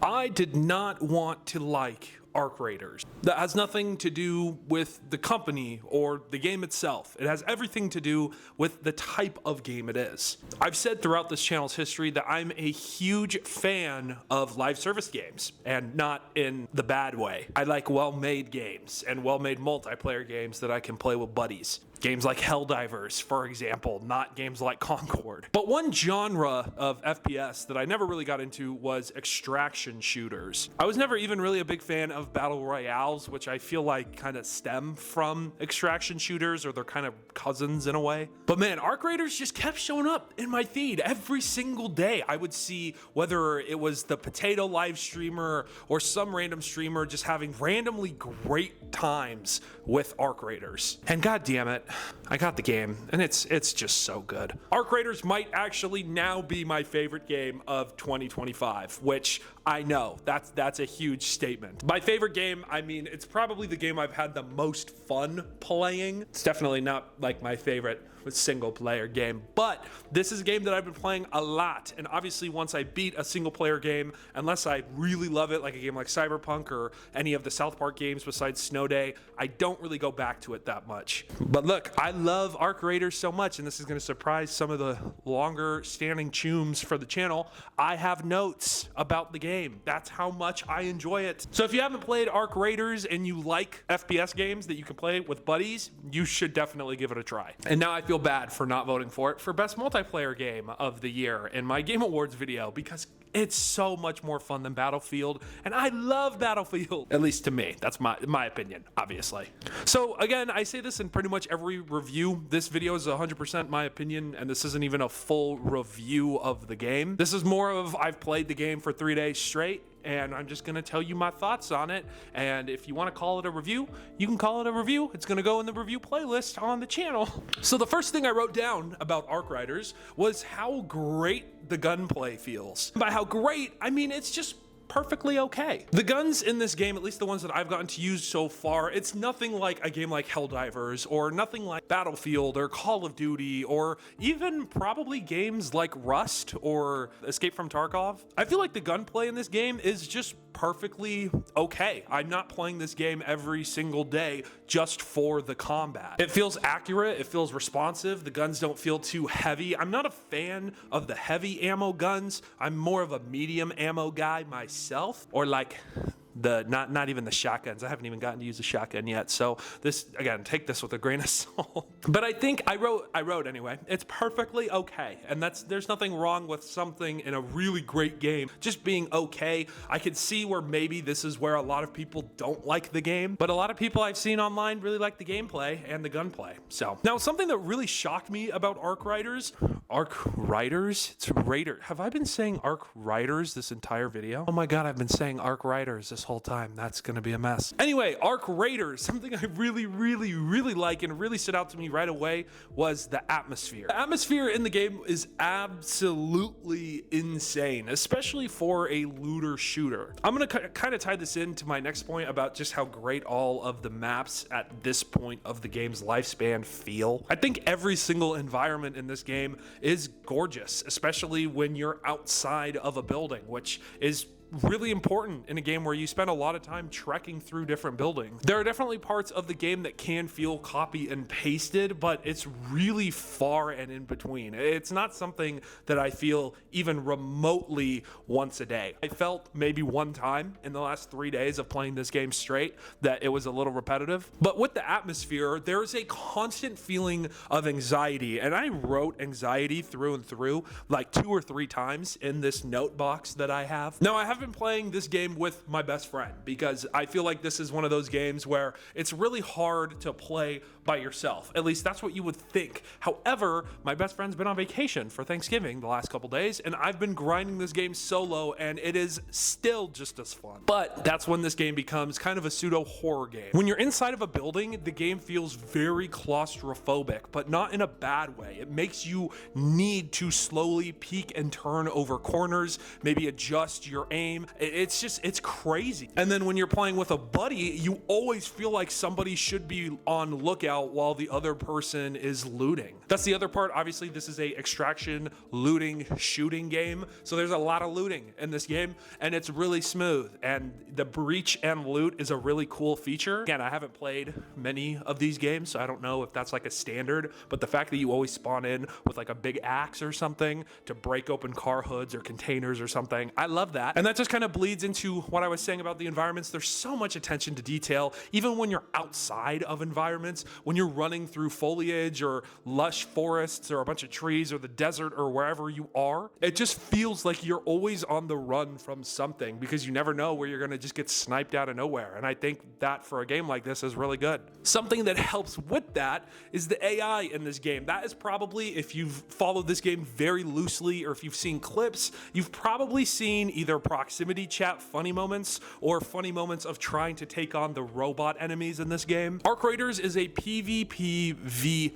I did not want to like Arc Raiders. That has nothing to do with the company or the game itself. It has everything to do with the type of game it is. I've said throughout this channel's history that I'm a huge fan of live service games, and not in the bad way. I like well-made games and well-made multiplayer games that I can play with buddies. Games like Helldivers, for example, not games like Concord. But one genre of FPS that I never really got into was extraction shooters. I was never even really a big fan of battle royales, which I feel like kind of stem from extraction shooters, or they're kind of cousins in a way. But man, Arc Raiders just kept showing up in my feed every single day. I would see whether it was the Potato live streamer or some random streamer just having randomly great times with Arc Raiders. And god damn it, I got the game, and it's just so good. Arc Raiders might actually now be my favorite game of 2025, which I know that's a huge statement. My favorite game, I mean, it's probably the game I've had the most fun playing. It's definitely not like my favorite single player game, but this is a game that I've been playing a lot. And obviously once I beat a single player game, unless I really love it, like a game like Cyberpunk or any of the South Park games besides Snow Day, I don't really go back to it that much. But look, I love Arc Raiders so much, and this is going to surprise some of the longer standing chooms for the channel. I have notes about the game. That's how much I enjoy it. So if you haven't played Arc Raiders and you like FPS games that you can play with buddies, you should definitely give it a try. And now I feel bad for not voting for it for best multiplayer game of the year in my Game Awards video, because it's so much more fun than Battlefield, and I love Battlefield, at least to me. That's my opinion, obviously. So again, I say this in pretty much every review. This video is 100% my opinion, and this isn't even a full review of the game. This is more of I've played the game for 3 days straight, and I'm just gonna tell you my thoughts on it. And if you wanna call it a review, you can call it a review. It's gonna go in the review playlist on the channel. So the first thing I wrote down about Arc Raiders was how great the gunplay feels. By how great, I mean it's just perfectly okay. The guns in this game, at least the ones that I've gotten to use so far, it's nothing like a game like Helldivers, or nothing like Battlefield or Call of Duty, or even probably games like Rust or Escape from Tarkov. I feel like the gunplay in this game is just perfectly okay. I'm not playing this game every single day just for the combat. It feels accurate, it feels responsive, the guns don't feel too heavy. I'm not a fan of the heavy ammo guns. I'm more of a medium ammo guy myself, or like the not even the shotguns. I haven't even gotten to use a shotgun yet, so this, again, take this with a grain of salt. But I think I wrote anyway, it's perfectly okay, and there's nothing wrong with something in a really great game just being okay. I could see where maybe this is where a lot of people don't like the game, but a lot of people I've seen online really like the gameplay and the gunplay. So now, something that really shocked me about Arc Raiders, it's Raider. Have I been saying Arc Raiders this entire video? Oh my god, I've been saying Arc Raiders this whole time. That's gonna be a mess. Anyway, Arc Raiders, something I really like and really stood out to me right away was the atmosphere. The atmosphere in the game is absolutely insane, especially for a looter shooter. I'm gonna kind of tie this into my next point about just how great all of the maps at this point of the game's lifespan feel. I think every single environment in this game is gorgeous, especially when you're outside of a building, which is really important in a game where you spend a lot of time trekking through different buildings. There are definitely parts of the game that can feel copy and pasted, but it's really far and in between. It's not something that I feel even remotely once a day. I felt maybe one time in the last 3 days of playing this game straight that it was a little repetitive. But with the atmosphere, there's a constant feeling of anxiety, and I wrote anxiety through and through like 2 or 3 times in this note box that I have. Now, I have been playing this game with my best friend because I feel like this is one of those games where it's really hard to play by yourself. At least that's what you would think. However, my best friend's been on vacation for Thanksgiving the last couple days, and I've been grinding this game solo, and it is still just as fun. But that's when this game becomes kind of a pseudo horror game. When you're inside of a building, the game feels very claustrophobic, but not in a bad way. It makes you need to slowly peek and turn over corners, maybe adjust your aim game. It's crazy. And then when you're playing with a buddy, you always feel like somebody should be on lookout while the other person is looting. That's the other part. Obviously, this is a extraction, looting, shooting game. So there's a lot of looting in this game, and it's really smooth. And the breach and loot is a really cool feature. Again, I haven't played many of these games, so I don't know if that's like a standard, but the fact that you always spawn in with like a big axe or something to break open car hoods or containers or something, I love that. And that just kind of bleeds into what I was saying about the environments. There's so much attention to detail, even when you're outside of environments, when you're running through foliage or lush forests or a bunch of trees or the desert or wherever you are. It just feels like you're always on the run from something because you never know where you're going to just get sniped out of nowhere. And I think that for a game like this is really good. Something that helps with that is the AI in this game. That is probably, if you've followed this game very loosely or if you've seen clips, you've probably seen either proximity chat funny moments or funny moments of trying to take on the robot enemies in this game. Arc Raiders is a PvPvE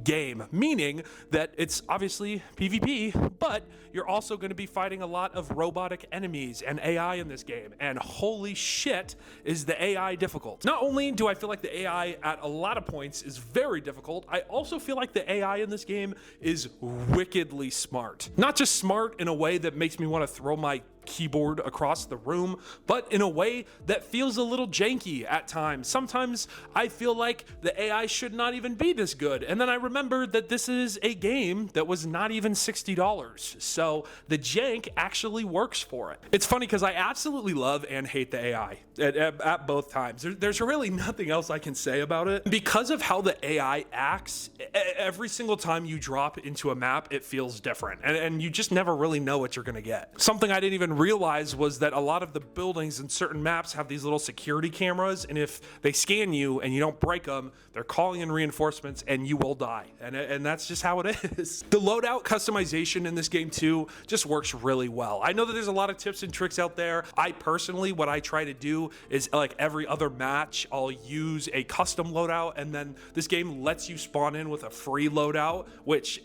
game, meaning that it's obviously PvP, but you're also going to be fighting a lot of robotic enemies and AI in this game. And holy shit, is the AI difficult. Not only do I feel like the AI at a lot of points is very difficult, I also feel like the AI in this game is wickedly smart. Not just smart in a way that makes me want to throw my keyboard across the room, but in a way that feels a little janky at times. Sometimes I feel like the AI should not even be this good. And then I remember that this is a game that was not even $60. So the jank actually works for it. It's funny because I absolutely love and hate the AI at both times. There's really nothing else I can say about it. Because of how the AI acts, every single time you drop into a map, it feels different. And you just never really know what you're going to get. Something I didn't even realize was that a lot of the buildings in certain maps have these little security cameras, and if they scan you and you don't break them, they're calling in reinforcements and you will die. And that's just how it is. The loadout customization in this game too just works really well. I know that there's a lot of tips and tricks out there. I personally, what I try to do is like every other match, I'll use a custom loadout, and then this game lets you spawn in with a free loadout, which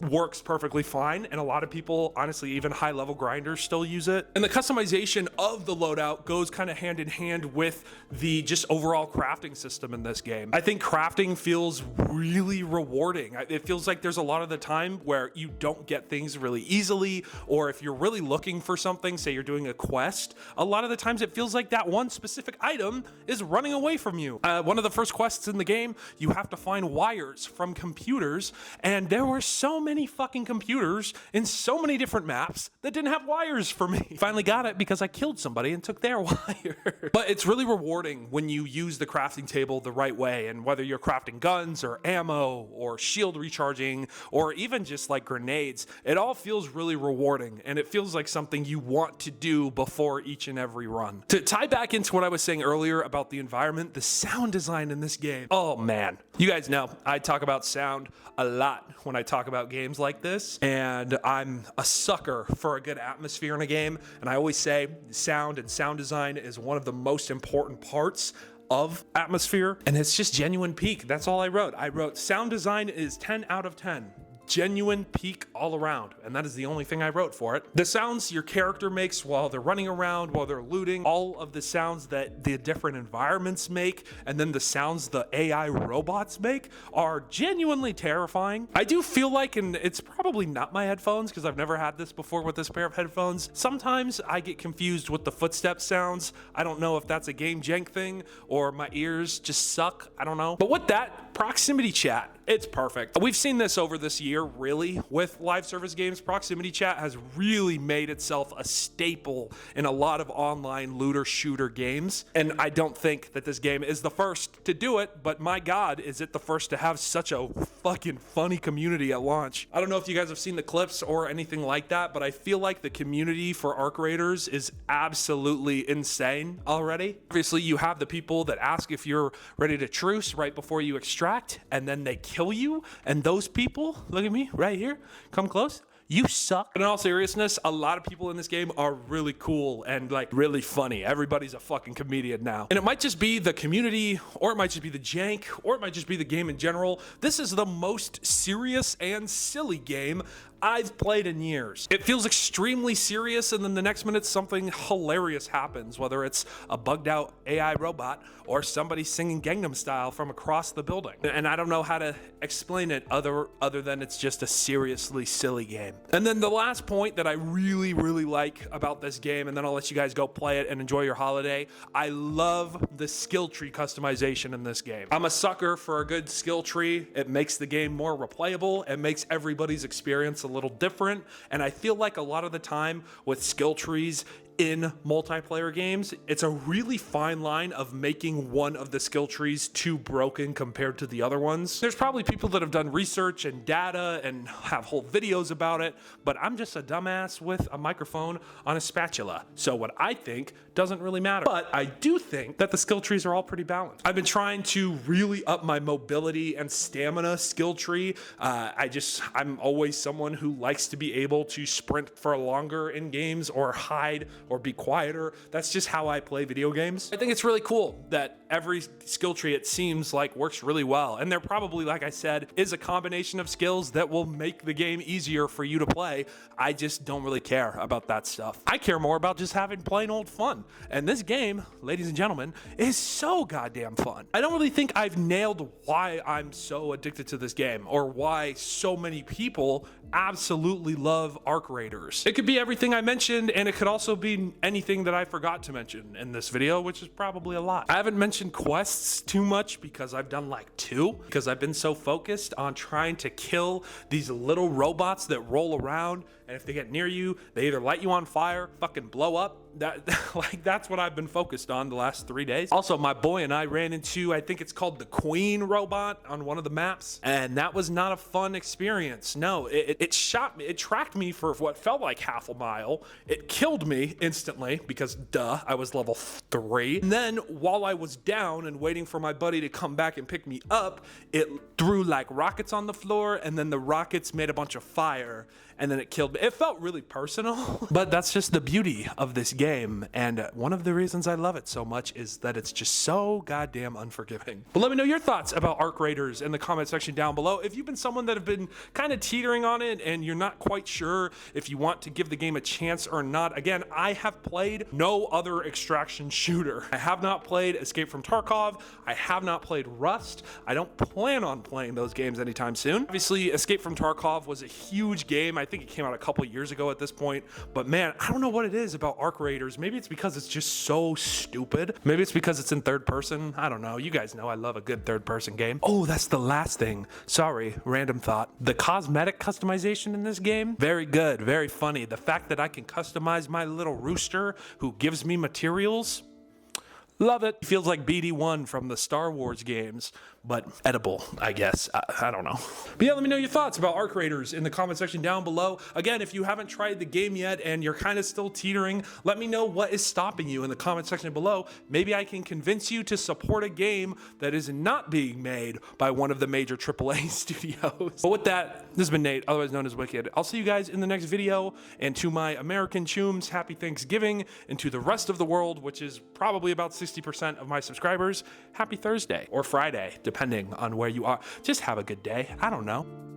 works perfectly fine. And a lot of people, honestly, even high level grinders still use it. And the customization of the loadout goes kind of hand in hand with the just overall crafting system in this game. I think crafting feels really rewarding. It feels like there's a lot of the time where you don't get things really easily, or if you're really looking for something, say you're doing a quest, a lot of the times it feels like that one specific item is running away from you. One of the first quests in the game, you have to find wires from computers, and there were so many fucking computers in so many different maps that didn't have wires for me. Finally got it because I killed somebody and took their wire. But it's really rewarding when you use the crafting table the right way, and whether you're crafting guns or ammo or shield recharging or even just like grenades, it all feels really rewarding, and it feels like something you want to do before each and every run. To tie back into what I was saying earlier about the environment, the sound design in this game, oh man. You guys know I talk about sound a lot when I talk about games like this, and I'm a sucker for a good atmosphere in a game. And I always say sound and sound design is one of the most important parts of atmosphere, and it's just genuine peak. That's all I wrote. I wrote sound design is 10 out of 10. Genuine peak all around, and that is the only thing I wrote for it. The sounds your character makes while they're running around, while they're looting, all of the sounds that the different environments make, and then the sounds the AI robots make are genuinely terrifying. I do feel like, and it's probably not my headphones because I've never had this before with this pair of headphones, sometimes I get confused with the footstep sounds. I don't know if that's a game jank thing or my ears just suck. I don't know. But with that, proximity chat, it's perfect. We've seen this over this year, really, with live service games. Proximity chat has really made itself a staple in a lot of online looter shooter games. And I don't think that this game is the first to do it, but my God, is it the first to have such a fucking funny community at launch. I don't know if you guys have seen the clips or anything like that, but I feel like the community for Arc Raiders is absolutely insane already. Obviously, you have the people that ask if you're ready to truce right before you extract, and then they kill you, and those people, look at me right here, come close, you suck. But in all seriousness, a lot of people in this game are really cool and like really funny. Everybody's a fucking comedian now. And it might just be the community, or it might just be the jank, or it might just be the game in general. This is the most serious and silly game I've played in years. It feels extremely serious, and then the next minute something hilarious happens, whether it's a bugged out AI robot or somebody singing Gangnam Style from across the building. And I don't know how to explain it other than it's just a seriously silly game. And then the last point that I really like about this game, and then I'll let you guys go play it and enjoy your holiday. I love the skill tree customization in this game. I'm a sucker for a good skill tree. It makes the game more replayable. It makes everybody's experience a little different. And I feel like a lot of the time with skill trees in multiplayer games, it's a really fine line of making one of the skill trees too broken compared to the other ones. There's probably people that have done research and data and have whole videos about it, but I'm just a dumbass with a microphone on a spatula. So what I think doesn't really matter. But I do think that the skill trees are all pretty balanced. I've been trying to really up my mobility and stamina skill tree. I'm always someone who likes to be able to sprint for longer in games or hide or be quieter. That's just how I play video games. I think it's really cool that every skill tree, it seems like, works really well. And there probably, like I said, is a combination of skills that will make the game easier for you to play. I just don't really care about that stuff. I care more about just having plain old fun. And this game, ladies and gentlemen, is so goddamn fun. I don't really think I've nailed why I'm so addicted to this game or why so many people absolutely love Arc Raiders. It could be everything I mentioned, and it could also be anything that I forgot to mention in this video, which is probably a lot. I haven't mentioned quests too much because I've done like 2, because I've been so focused on trying to kill these little robots that roll around, and if they get near you, they either light you on fire, fucking blow up. That's what I've been focused on the last 3 days. Also, my boy and I ran into, I think it's called the Queen robot on one of the maps, and that was not a fun experience. No, it shot me, it tracked me for what felt like half a mile. It killed me instantly because duh, I was level 3. And then while I was down and waiting for my buddy to come back and pick me up, it threw like rockets on the floor, and then the rockets made a bunch of fire, and then it killed me. It felt really personal, but that's just the beauty of this game, and one of the reasons I love it so much is that it's just so goddamn unforgiving. But let me know your thoughts about Arc Raiders in the comment section down below. If you've been someone that have been kind of teetering on it and you're not quite sure if you want to give the game a chance or not, again, I have played no other extraction shooter. I have not played Escape from Tarkov. I have not played Rust. I don't plan on playing those games anytime soon. Obviously, Escape from Tarkov was a huge game. I think it came out a couple years ago at this point, but man, I don't know what it is about Arc Raiders. Maybe it's because it's just so stupid. Maybe it's because it's in third person. I don't know. You guys know I love a good third person game. Oh, that's the last thing. Sorry, random thought. The cosmetic customization in this game, very good, very funny. The fact that I can customize my little rooster who gives me materials, love it. Feels like BD1 from the Star Wars games, but edible, I guess. I don't know. But yeah, let me know your thoughts about Arc Raiders in the comment section down below. Again, if you haven't tried the game yet and you're kind of still teetering, let me know what is stopping you in the comment section below. Maybe I can convince you to support a game that is not being made by one of the major AAA studios. But with that, this has been Nate, otherwise known as Wicked. I'll see you guys in the next video, and to my American chooms, happy Thanksgiving, and to the rest of the world, which is probably about 60% of my subscribers, happy Thursday or Friday, depending on where you are. Just have a good day. I don't know.